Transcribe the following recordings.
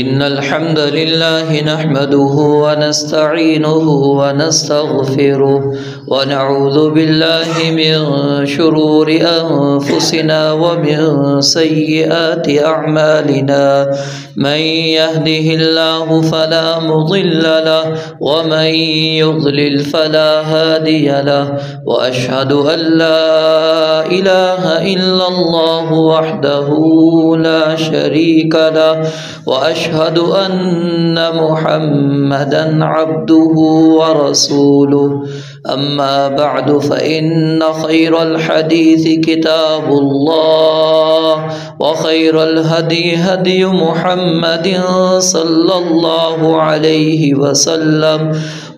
إن الحمد لله نحمده ونستعينه ونستغفره ونعوذ بالله من شرور أنفسنا ومن سيئات أعمالنا من يهده الله فلا مضل له ومن يضلل فلا هادي له وأشهد أن لا إله إلا الله وحده لا شريك له وأشهد أن محمدًا عبده ورسوله أما بعد فإن خير الحديث كتاب الله وخير الهدي هدي محمد صلى الله عليه وسلم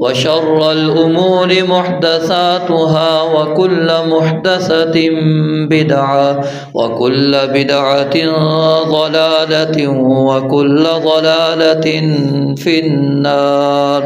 وشر الأمور محدثاتها وكل محدثة بدعة وكل بدعة ضلالة وكل ضلالة في النار.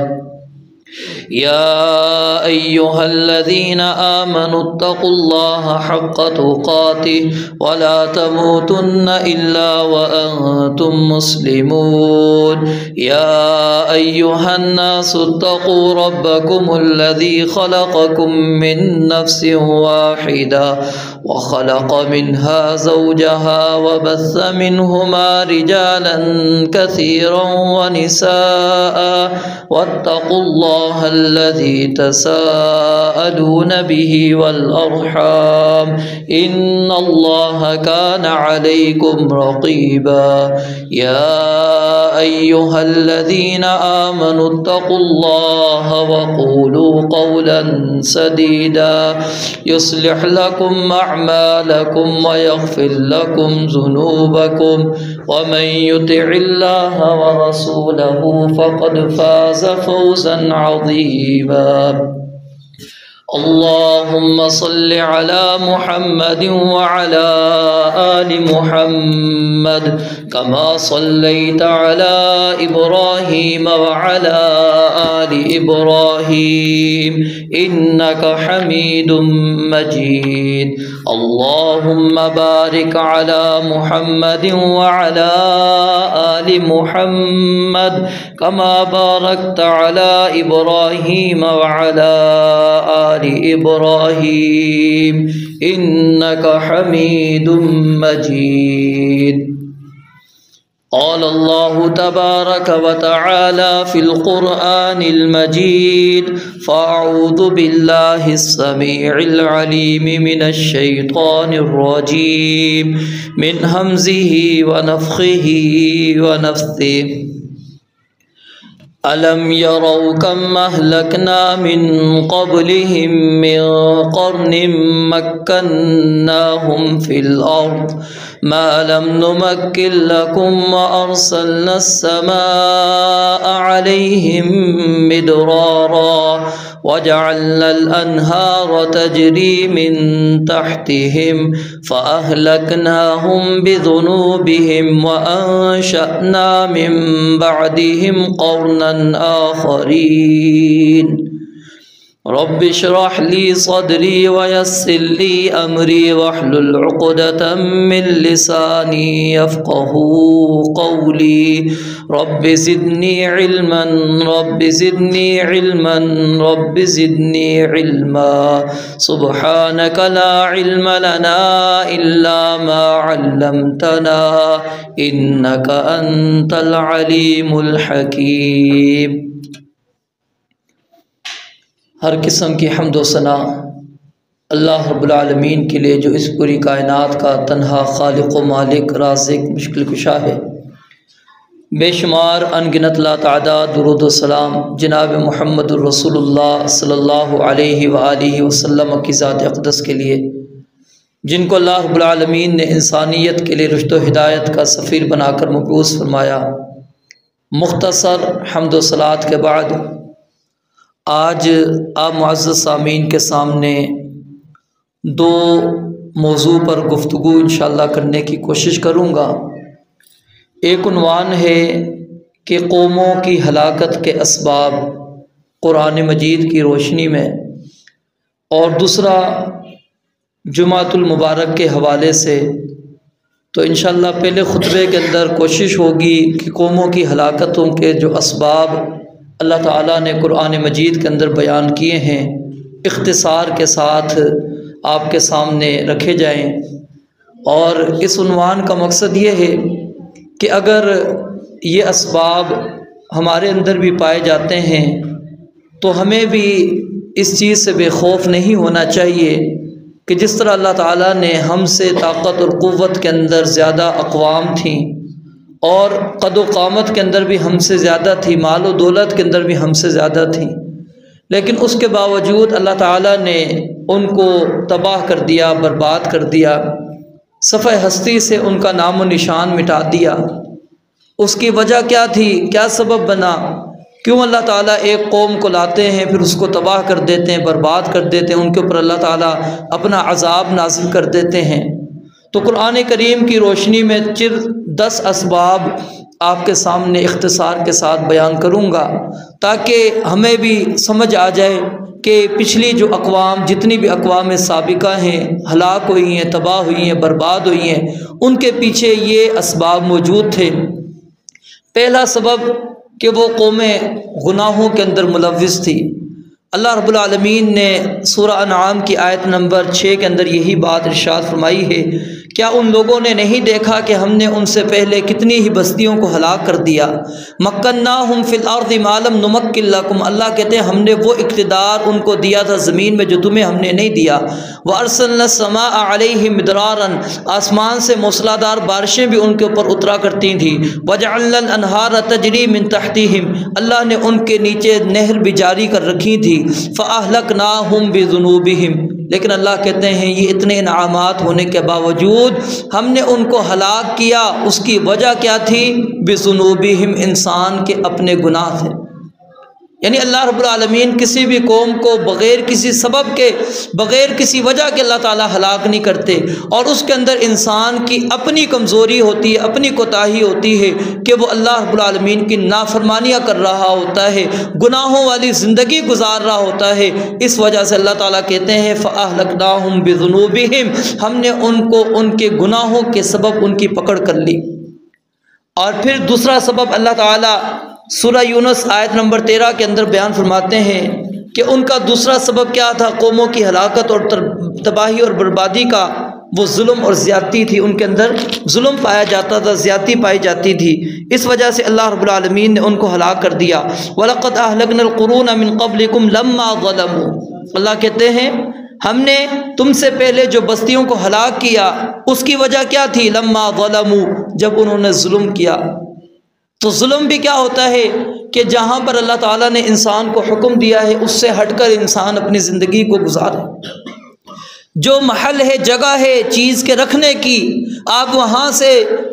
يا أيها الذين آمنوا اتقوا الله حق تقاته ولا تموتن إلا وأنتم مسلمون. يا أيها الناس اتقوا ربكم الذي خلقكم من نفس واحدة وخلق منها زوجها وبث منهما رجالا كثيرا ونساء واتقوا الله الذي تساءلون به والأرحام إن الله كان عليكم رقيبا. يا أيها الذين آمنوا اتقوا الله وقولوا قولا سديدا يصلح لكم أعمالكم ويغفر لكم ذنوبكم ومن يطع الله ورسوله فقد فاز فوزا عظيما. اللهم صل على محمد وعلى آل محمد كما صليت على إبراهيم وعلى آل إبراهيم إنك حميد مجيد. اللهم بارك على محمد وعلى آل محمد كما باركت على إبراهيم وعلى آل إبراهيم إنك حميد مجيد. قال الله تبارك وتعالى في القرآن المجيد: فأعوذ بالله السميع العليم من الشيطان الرجيم من همزه ونفخه ونفثه. ألم يروا كم أهلكنا من قبلهم من قرن مكناهم في الأرض ما لم نمكن لكم وأرسلنا السماء عليهم مدرارا وجعلنا الأنهار تجري من تحتهم فأهلكناهم بذنوبهم وأنشأنا من بعدهم قرنا آخرين. رب اشرح لي صدري ويسر لي أمري واحلل عقدة من لساني يفقه قولي. رب زدني علما رب زدني علما رب زدني علما. سبحانك لا علم لنا إلا ما علمتنا إنك أنت العليم الحكيم. ہر قسم کی حمد و ثنا اللہ رب العالمین کے لیے جو اس پوری کائنات کا تنہا خالق و مالک رازق مشکل کشا ہے. بے شمار انگنت لا تعداد درود و سلام جناب محمد الرسول اللہ صلی اللہ علیہ وآلہ وسلم کی ذات اقدس کے لیے، جن کو اللہ رب العالمین نے انسانیت کے لیے رشد و ہدایت کا سفیر بنا کر مبعوث فرمایا. مختصر حمد و صلات کے بعد آج آپ معزز سامعین کے سامنے دو موضوع پر گفتگو انشاءاللہ کرنے کی کوشش کروں گا. ایک عنوان ہے کہ قوموں کی ہلاکت کے اسباب قرآن مجید کی روشنی میں، اور دوسرا جمعۃ المبارک کے حوالے سے تو انشاءاللہ پہلے خطبے کے اندر کوشش ہوگی کہ قوموں کی ہلاکتوں کے جو اسباب اللہ تعالیٰ نے قرآن مجید کے اندر بیان کیے ہیں اختصار کے ساتھ آپ کے سامنے رکھے جائیں، اور اس عنوان کا مقصد یہ ہے کہ اگر یہ اسباب ہمارے اندر بھی پائے جاتے ہیں تو ہمیں بھی اس چیز سے بے خوف نہیں ہونا چاہیے کہ جس طرح اللہ تعالیٰ نے ہم سے طاقت اور قوت کے اندر زیادہ اقوام تھیں اور قد و قامت کے اندر بھی ہم سے زیادہ تھی، مال و دولت کے اندر بھی ہم سے زیادہ تھیں، لیکن اس کے باوجود اللہ تعالیٰ نے ان کو تباہ کر دیا، برباد کر دیا، صفحہ ہستی سے ان کا نام و نشان مٹا دیا۔ اس کی وجہ کیا تھی؟ کیا سبب بنا؟ کیوں اللہ تعالیٰ ایک قوم کو لاتے ہیں پھر اس کو تباہ کر دیتے ہیں، برباد کر دیتے ہیں، ان کے اوپر اللہ تعالیٰ اپنا عذاب نازل کر دیتے ہیں؟ تو قرآن کریم کی روشنی میں 10 اسباب آپ کے سامنے اختصار کے ساتھ بیان کروں گا تاکہ ہمیں بھی سمجھ آ جائے کہ پچھلی جو اقوام، جتنی بھی اقوام سابقہ ہیں، ہلاک ہوئی ہیں، تباہ ہوئی ہیں، برباد ہوئی ہیں، ان کے پیچھے یہ اسباب موجود تھے۔ پہلا سبب کہ وہ قومیں گناہوں کے اندر ملوث تھی۔ اللہ رب العالمین نے سورہ انعام کی آیت نمبر 6 کے اندر یہی بات ارشاد فرمائی ہے، کیا ان لوگوں نے نہیں دیکھا کہ ہم نے ان سے پہلے کتنی ہی بستیوں کو ہلاک کر دیا؟ مکناہم فی الارض ما لم نمکن لکم، اللہ کہتے ہیں ہم نے وہ اقتدار ان کو دیا تھا زمین میں جو تمہیں ہم نے نہیں دیا۔ وارسلنا السماء علیہم مدرارا، آسمان سے موسلادھار بارشیں بھی ان کے اوپر اترا کرتی تھیں۔ وجعلنا الانہار تجری من تحتہم، اللہ نے ان کے نیچے نہر بھی جاری کر رکھی تھی۔ فاہلکناہم بذنوبہم، لیکن اللہ کہتے ہیں یہ اتنے انعامات ہونے کے باوجود ہم نے ان کو ہلاک کیا۔ اس کی وجہ کیا تھی؟ بذنوبہم، انسان کے اپنے گناہ تھے۔ یعنی اللہ رب العالمین کسی بھی قوم کو بغیر کسی سبب کے، بغیر کسی وجہ کے اللہ تعالیٰ ہلاک نہیں کرتے، اور اس کے اندر انسان کی اپنی کمزوری ہوتی ہے، اپنی کوتاہی ہوتی ہے کہ وہ اللہ رب العالمین کی نافرمانیاں کر رہا ہوتا ہے، گناہوں والی زندگی گزار رہا ہوتا ہے۔ اس وجہ سے اللہ تعالیٰ کہتے ہیں فَأَهْلَكْنَاهُمْ بِذُنُوبِهِمْ، ہم نے ان کو ان کے گناہوں کے سبب ان کی پکڑ کر لی۔ اور پھر دوسرا سبب اللہ تعالیٰ سورہ یونس آیت نمبر 13 کے اندر بیان فرماتے ہیں کہ ان کا دوسرا سبب کیا تھا؟ قوموں کی ہلاکت اور تباہی اور بربادی کا وہ ظلم اور زیادتی تھی، ان کے اندر ظلم پایا جاتا تھا، زیادتی پائی جاتی تھی۔ اس وجہ سے اللہ رب العالمین نے ان کو ہلاک کر دیا۔ وَلَقَدْ أَهْلَكْنَا الْقُرُونَ مِنْ قَبْلِكُمْ لَمَّا ظَلَمُوا، اللہ کہتے ہیں ہم نے تم سے پہلے جو بستیوں کو ہلاک کیا اس کی وجہ کیا تھی؟ لَمَّا ظَلَمُوا، جب انہوں نے ظلم کیا۔ تو ظلم بھی کیا ہوتا ہے کہ جہاں پر اللہ تعالیٰ نے انسان کو حکم دیا ہے اس سے ہٹ کر انسان اپنی زندگی کو گزارے۔ جو محل ہے، جگہ ہے چیز کے رکھنے کی، آپ وہاں سے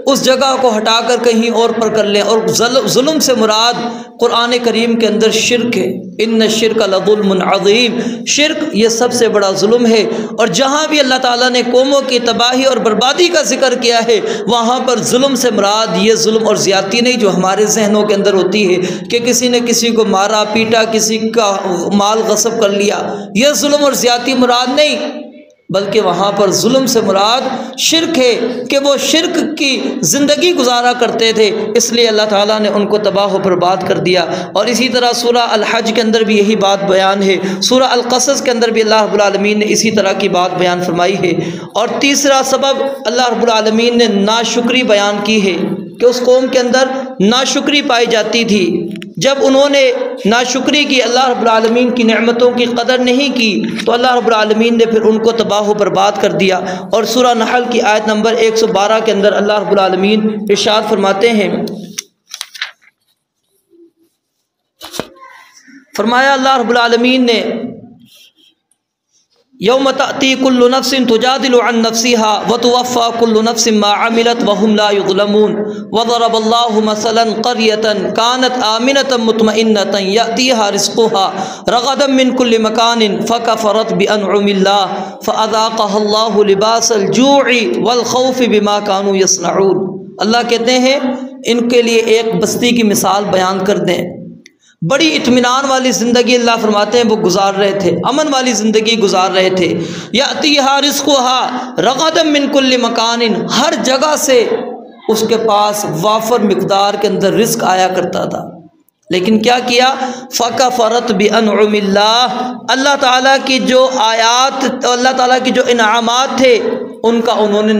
اس جگہ کو ہٹا کر کہیں اور پر کر لیں۔ اور ظلم سے مراد قرآن کریم کے اندر شرک ہے، ان الشرک لظلم عظیم، شرک یہ سب سے بڑا ظلم ہے۔ اور جہاں بھی اللہ تعالیٰ نے قوموں کی تباہی اور بربادی کا ذکر کیا ہے وہاں پر ظلم سے مراد یہ ظلم اور زیادتی نہیں جو ہمارے ذہنوں کے اندر ہوتی ہے کہ کسی نے کسی کو مارا پیٹا، کسی کا مال غصب کر لیا، یہ ظلم اور زیادتی مراد نہیں، بلکہ وہاں پر ظلم سے مراد شرک ہے کہ وہ شرک کی زندگی گزارا کرتے تھے، اس لیے اللہ تعالیٰ نے ان کو تباہ و برباد کر دیا۔ اور اسی طرح سورہ الحج کے اندر بھی یہی بات بیان ہے، سورہ القصص کے اندر بھی اللہ رب العالمین نے اسی طرح کی بات بیان فرمائی ہے۔ اور تیسرا سبب اللہ رب العالمین نے ناشکری بیان کی ہے کہ اس قوم کے اندر ناشکری پائی جاتی تھی۔ جب انہوں نے ناشکری کی، اللہ رب العالمین کی نعمتوں کی قدر نہیں کی، تو اللہ رب العالمین نے پھر ان کو تباہ و برباد کر دیا۔ اور سورہ نحل کی آیت نمبر 112 کے اندر اللہ رب العالمین ارشاد فرماتے ہیں، فرمایا اللہ رب العالمین نے یوم تأتی کل نفس تجادل عن نفسها وتوفى كل نفس ما عملت وهم لا يظلمون وضرب الله مثلا قرية كانت آمنة مطمئنة يأتيها رزقها رغدا من كل مكان فكفرت بأنعم الله فأذاقها الله لباس الجوع والخوف بما كانوا يصنعون۔ اللہ کہتے ہیں ان کے لیے ایک بستی کی مثال بیان کر دیں، بڑی اطمینان والی زندگی اللہ فرماتے ہیں وہ گزار رہے تھے، امن والی زندگی گزار رہے تھے۔ یاتیھا رزقھا رغدا من کل مکان، ہر جگہ سے اس کے پاس وافر مقدار کے اندر رزق آیا کرتا تھا، لیکن کیا کیا؟ فکفرت بانعم اللہ، اللہ تعالیٰ کی جو آیات، اللہ تعالیٰ کی جو انعامات تھے انہوں نے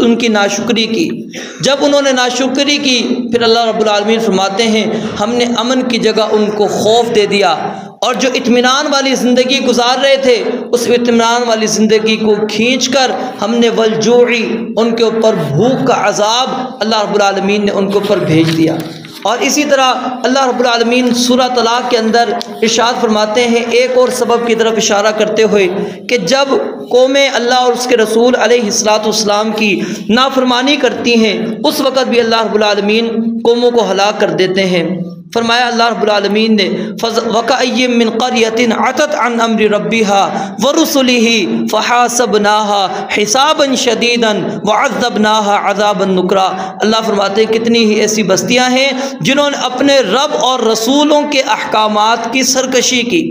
ان کی ناشکری کی۔ جب انہوں نے ناشکری کی پھر اللہ رب العالمین فرماتے ہیں ہم نے امن کی جگہ ان کو خوف دے دیا، اور جو اطمینان والی زندگی گزار رہے تھے اس اطمینان والی زندگی کو کھینچ کر ہم نے والجوعی، ان کے اوپر بھوک کا عذاب اللہ رب العالمین نے ان کے اوپر بھیج دیا۔ اور اسی طرح اللہ رب العالمین سورہ طلاق کے اندر ارشاد فرماتے ہیں ایک اور سبب کی طرف اشارہ کرتے ہوئے کہ جب قومیں اللہ اور اس کے رسول علیہ السلام کی نافرمانی کرتی ہیں اس وقت بھی اللہ رب العالمین قوموں کو ہلاک کر دیتے ہیں۔ فرمایا اللہ رب العالمین نے وَكَأَيٍّ مِّن قَرْيَةٍ عَتَتْ عَنْ أَمْرِ رَبِّهَا وَرُسُلِهِ فَحَاسَبْنَاهَا حِسَابًا شَدِيدًا وَعَذَّبْنَاهَا عَذَابًا نُكْرًا۔ اللہ فرماتے ہیں کتنی ہی ایسی بستیاں ہیں جنہوں نے اپنے رب اور رسولوں کے احکامات کی سرکشی کی،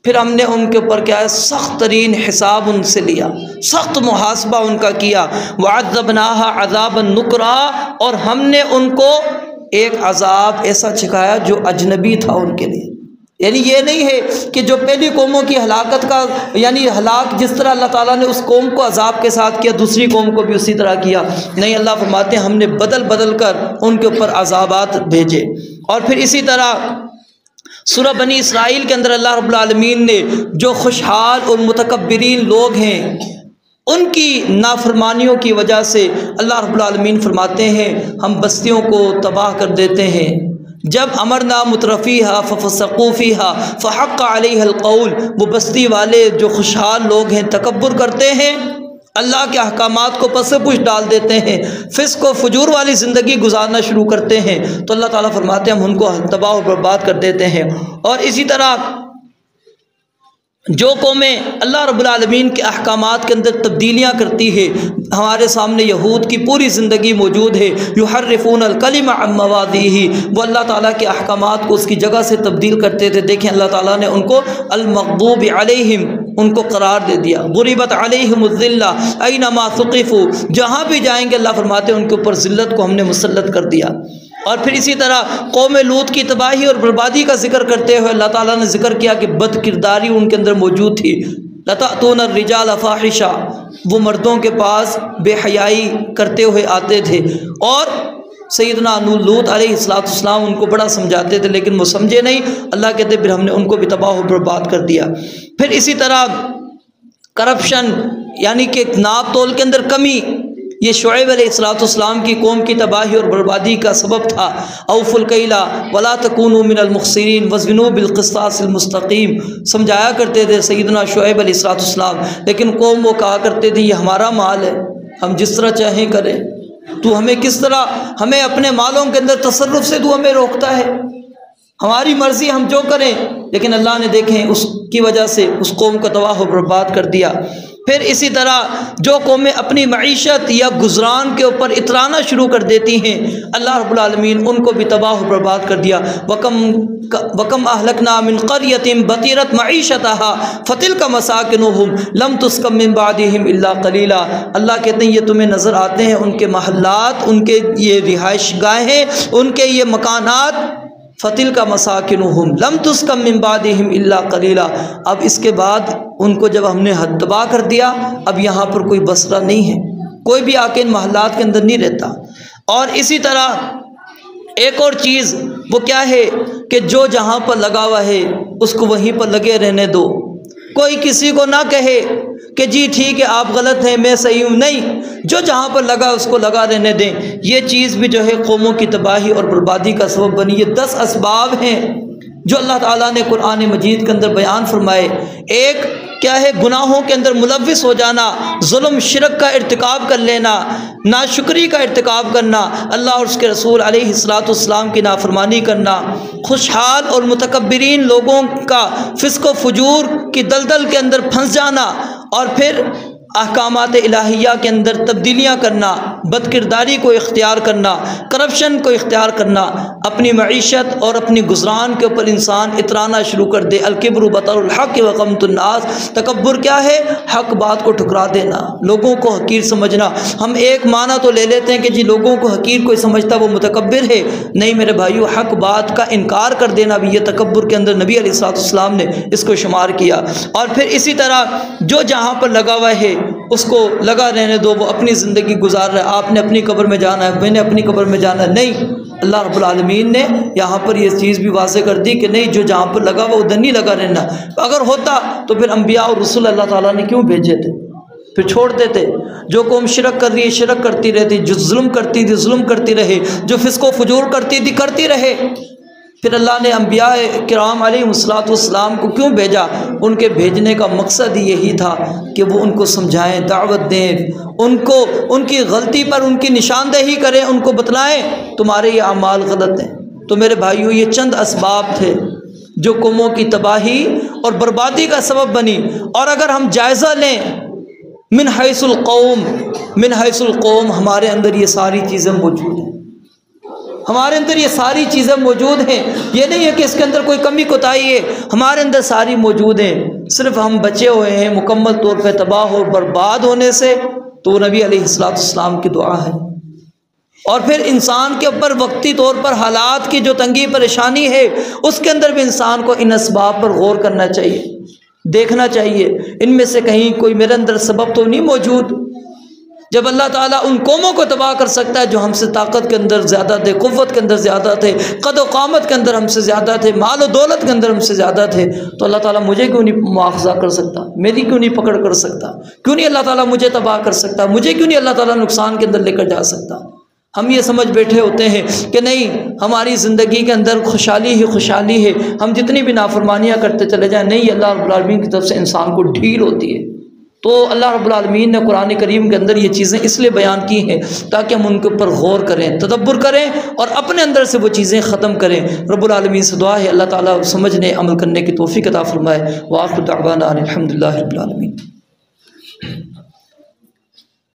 پھر ہم نے ان کے اوپر کیا ہے سخت ترین حساب ان سے لیا، سخت محاسبہ ان کا کیا۔ وَعَذَّبْنَاهَا عَذَابًا نُكْرًا، اور ہم نے ان کو ایک عذاب ایسا چکھایا جو اجنبی تھا ان کے لیے۔ یعنی یہ نہیں ہے کہ جو پہلی قوموں کی ہلاکت کا یعنی ہلاک جس طرح اللہ تعالیٰ نے اس قوم کو عذاب کے ساتھ کیا دوسری قوم کو بھی اسی طرح کیا، نہیں، اللہ فرماتے ہیں ہم نے بدل بدل کر ان کے اوپر عذابات بھیجے۔ اور پھر اسی طرح سورہ بنی اسرائیل کے اندر اللہ رب العالمین نے جو خوشحال اور متکبرین لوگ ہیں ان کی نافرمانیوں کی وجہ سے اللہ رب العالمین فرماتے ہیں ہم بستیوں کو تباہ کر دیتے ہیں۔ جب امرنا مترفیہا ففسقوا فیہا فحق علیہا القول، وہ بستی والے جو خوشحال لوگ ہیں تکبر کرتے ہیں، اللہ کے احکامات کو پس پش ڈال دیتے ہیں، فسق و فجور والی زندگی گزارنا شروع کرتے ہیں، تو اللہ تعالیٰ فرماتے ہیں ہم ان کو تباہ و برباد کر دیتے ہیں۔ اور اسی طرح جو قومیں اللہ رب العالمین کے احکامات کے اندر تبدیلیاں کرتی ہے، ہمارے سامنے یہود کی پوری زندگی موجود ہے، یحرفون الکلم عن مواضعہ، وہ اللہ تعالیٰ کے احکامات کو اس کی جگہ سے تبدیل کرتے تھے۔ دیکھیں اللہ تعالیٰ نے ان کو المغضوب علیہم ان کو قرار دے دیا، ضربت علیہم الذلہ اینما ثقفوا، جہاں بھی جائیں گے اللہ فرماتے ہیں ان کے اوپر ذلت کو ہم نے مسلط کر دیا۔ اور پھر اسی طرح قوم لوط کی تباہی اور بربادی کا ذکر کرتے ہوئے اللہ تعالیٰ نے ذکر کیا کہ بد کرداری ان کے اندر موجود تھی۔ لَتَأْتُونَ الرِّجَالَ فَاحِشًا، وہ مردوں کے پاس بے حیائی کرتے ہوئے آتے تھے، اور سیدنا لوط علیہ السلام ان کو بڑا سمجھاتے تھے لیکن وہ سمجھے نہیں۔ اللہ کہتے پھر ہم نے ان کو بھی تباہ و برباد کر دیا۔ پھر اسی طرح کرپشن یعنی کہ ناپ تول کے اندر کمی، یہ شعیب علیہ السلام کی قوم کی تباہی اور بربادی کا سبب تھا۔ اوفوا الکیل ولا تکونوا من المخسرین وزنوا بالقسطاس المستقیم، سمجھایا کرتے تھے سیدنا شعیب علیہ السلام، لیکن قوم وہ کہا کرتے تھے یہ ہمارا مال ہے، ہم جس طرح چاہیں کریں، تو ہمیں کس طرح ہمیں اپنے مالوں کے اندر تصرف سے تو ہمیں روکتا ہے، ہماری مرضی ہم جو کریں۔ لیکن اللہ نے دیکھیں اس کی وجہ سے اس قوم کو تباہ و برباد کر دیا۔ پھر اسی طرح جو قومیں اپنی معیشت یا گزران کے اوپر اترانا شروع کر دیتی ہیں اللہ رب العالمین ان کو بھی تباہ و برباد کر دیا۔ وَكَمْ أَهْلَكْنَا مِنْ قَرْيَةٍ بَطِرَتْ مَعِيشَتَهَا فَتِلْكَ مَسَاكِنُهُمْ لَمْ تُسْكَنْ مِنْ بَعْدِهِمْ إِلَّا قَلِيلًا، اللہ کہتے ہیں یہ تمہیں نظر آتے ہیں ان کے محلات، ان کے یہ رہائش گاہیں، ان کے یہ مکانات، فَتِلْكَ مَسَاكِنُهُمْ لَمْ تُسْكَنْ مِنْ بَعْدِهِمْ إِلَّا قَلِيلًا، اب اس کے بعد ان کو جب ہم نے حد تباہ کر دیا اب یہاں پر کوئی بسرا نہیں ہے، کوئی بھی آ کے ان محلات کے اندر نہیں رہتا۔ اور اسی طرح ایک اور چیز وہ کیا ہے کہ جو جہاں پر لگا ہوا ہے اس کو وہیں پر لگے رہنے دو، کوئی کسی کو نہ کہے کہ جی ٹھیک ہے آپ غلط ہیں میں صحیح ہوں، نہیں، جو جہاں پر لگا اس کو لگا رہنے دیں۔ یہ چیز بھی جو ہے قوموں کی تباہی اور بربادی کا سبب بنی۔ یہ 10 اسباب ہیں جو اللہ تعالیٰ نے قرآن مجید کے اندر بیان فرمائے۔ ایک کیا ہے؟ گناہوں کے اندر ملوث ہو جانا، ظلم شرک کا ارتکاب کر لینا، ناشکری کا ارتکاب کرنا، اللہ اور اس کے رسول علیہ السلام کی نافرمانی کرنا، خوشحال اور متکبرین لوگوں کا فسق و فجور کی دلدل کے اندر پھنس جانا، اور پھر احکامات الہیہ کے اندر تبدیلیاں کرنا، بد کرداری کو اختیار کرنا، کرپشن کو اختیار کرنا، اپنی معیشت اور اپنی گزران کے اوپر انسان اترانا شروع کر دے۔ الکبر بطر الحق وغمط الناس، تکبر کیا ہے؟ حق بات کو ٹھکرا دینا، لوگوں کو حقیر سمجھنا۔ ہم ایک معنی تو لے لیتے ہیں کہ جی لوگوں کو حقیر کوئی سمجھتا وہ متکبر ہے، نہیں میرے بھائیو، حق بات کا انکار کر دینا بھی یہ تکبر کے اندر نبی علیہ السلام نے اس کو شمار کیا۔ اور پھر اسی طرح جو جہاں پر لگا ہوا ہے اس کو لگا رہنے دو، وہ اپنی زندگی گزار رہا ہے، آپ نے اپنی قبر میں جانا ہے، میں نے اپنی قبر میں جانا ہے، نہیں، اللہ رب العالمین نے یہاں پر یہ چیز بھی واضح کر دی کہ نہیں، جو جہاں پر لگا ہوا ادھر نہیں لگا رہنا۔ اگر ہوتا تو پھر انبیاء اور رسول اللہ تعالیٰ نے کیوں بھیجے تھے؟ پھر چھوڑ دیتے۔ جو قوم شرک کر رہی ہے شرک کرتی رہتی، جو ظلم کرتی تھی ظلم کرتی رہے، جو فسق و فجور کرتی تھی کرتی رہے۔ پھر اللہ نے انبیاء کرام علیہ السلام کو کیوں بھیجا؟ ان کے بھیجنے کا مقصد یہی تھا کہ وہ ان کو سمجھائیں، دعوت دیں، ان کو ان کی غلطی پر ان کی نشاندہی کریں، ان کو بتلائیں تمہارے یہ اعمال غلط ہیں۔ تو میرے بھائیو، یہ چند اسباب تھے جو قوموں کی تباہی اور بربادی کا سبب بنی۔ اور اگر ہم جائزہ لیں من حیث القوم، ہمارے اندر یہ ساری چیزیں موجود ہیں، ہمارے اندر یہ ساری چیزیں موجود ہیں۔ یہ نہیں ہے کہ اس کے اندر کوئی کمی کوتاہی ہے، ہمارے اندر ساری موجود ہیں، صرف ہم بچے ہوئے ہیں مکمل طور پہ تباہ اور برباد ہونے سے۔ تو وہ نبی علیہ السلام کی دعا ہے۔ اور پھر انسان کے اوپر وقتی طور پر حالات کی جو تنگی پریشانی ہے، اس کے اندر بھی انسان کو ان اسباب پر غور کرنا چاہیے، دیکھنا چاہیے ان میں سے کہیں کوئی میرے اندر سبب تو نہیں موجود۔ جب اللہ تعالیٰ ان قوموں کو تباہ کر سکتا ہے جو ہم سے طاقت کے اندر زیادہ تھے، قوت کے اندر زیادہ تھے، قد و قامت کے اندر ہم سے زیادہ تھے، مال و دولت کے اندر ہم سے زیادہ تھے، تو اللہ تعالیٰ مجھے کیوں نہیں مواخذہ کر سکتا؟ میری کیوں نہیں پکڑ کر سکتا؟ کیوں نہیں اللہ تعالیٰ مجھے تباہ کر سکتا؟ مجھے کیوں نہیں اللہ تعالیٰ نقصان کے اندر لے کر جا سکتا؟ ہم یہ سمجھ بیٹھے ہوتے ہیں کہ نہیں، ہماری زندگی کے اندر خوشحالی ہی خوشحالی ہے، ہم جتنی بھی نافرمانیاں کرتے چلے جائیں، نہیں، اللہ رب العالمین کی طرف سے انسان کو ڈھیل ہوتی ہے۔ تو اللہ رب العالمین نے قرآن کریم کے اندر یہ چیزیں اس لیے بیان کی ہیں تاکہ ہم ان کے اوپر غور کریں، تدبر کریں اور اپنے اندر سے وہ چیزیں ختم کریں۔ رب العالمین سے دعا ہے اللہ تعالیٰ سمجھنے عمل کرنے کی توفیق عطا فرمائے۔ وآخر دعوانا ان الحمد للہ رب العالمین۔